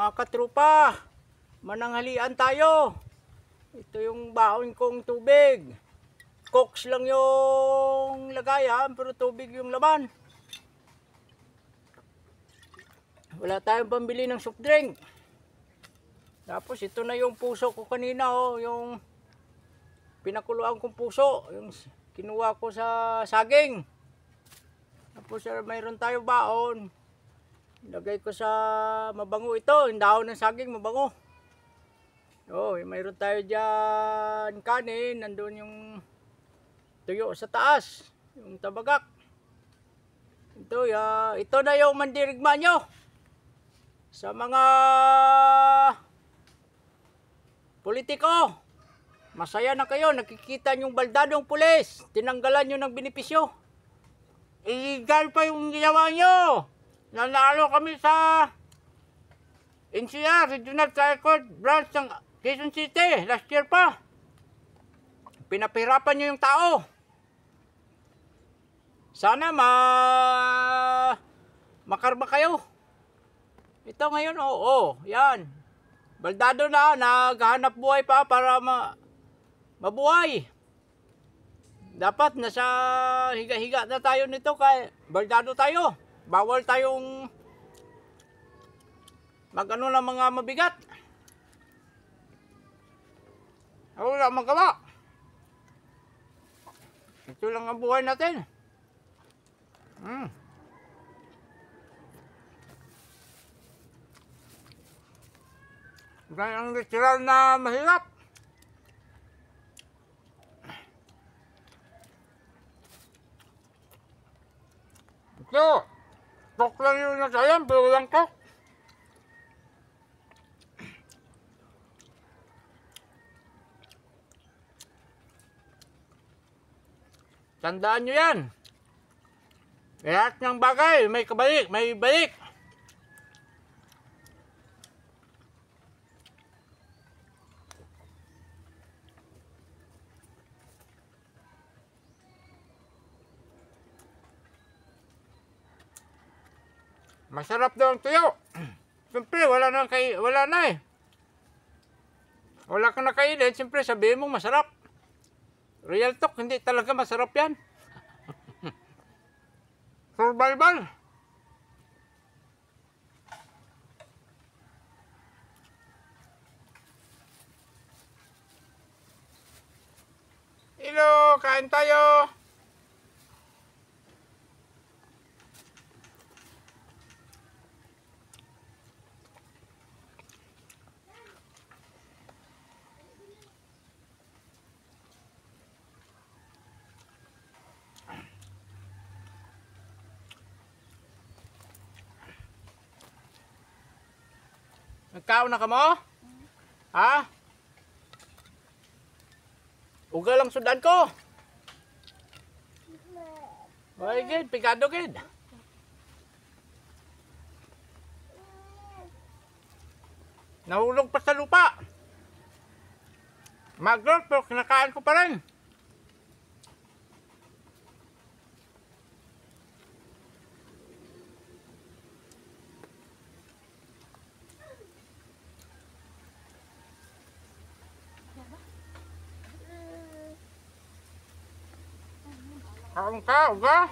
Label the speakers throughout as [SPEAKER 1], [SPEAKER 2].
[SPEAKER 1] Mga katrupa, mananghalian tayo. Ito yung baon kong tubig. Cokes lang yung lagayan, pero tubig yung laman. Wala tayong pambili ng soft drink. Tapos ito na yung puso ko kanina, oh, yung pinakuluan kong puso, yung kinuha ko sa saging. Tapos mayroon tayo baon. Lagay ko sa mabango ito, yung dahon ng saging mabango. Oh, mayroon tayo diyan kanin, nandoon yung tuyo sa taas, yung tabagak. Ito na yung mandirigma nyo. Sa mga politiko, masaya na kayo, nakikita yung baldadong pulis, tinanggalan nyo ng benepisyo. Illegal pa yung ginawa nyo. Nanalo kami sa NCR, Regional Trial Court Branch ng Quezon City, last year pa. Pinapahirapan nyo yung tao. Sana makarma kayo. Ito ngayon, yan. Baldado na, naghahanap buhay pa para mabuhay. Dapat nasa higa-higa na tayo nito kay baldado tayo. Bawal tayong mag-ano ng mga mabigat. Wala magawa. Ito lang ang buhay natin. Ganyan ang literal na mahirap. Ito, tok lang yung nasayan, pero walang tok. Tandaan nyo yan. Lahat ng bagay, may kabalik, may balik. Masarap daw ang tuyo. Siyempre, wala na eh. Wala kang nakainin, siyempre sabihin mo masarap. Real talk, hindi talaga masarap yan. Survival. Hello, kain tayo. Nagkaon na ka mo? Ha? Uga lang sudan ko. Ay, gid, pigado gid. Nahulog pa sa lupa. Mag-growth, pero kinakain ko pa rin. Kaon ka, uga.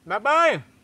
[SPEAKER 1] Bye-bye.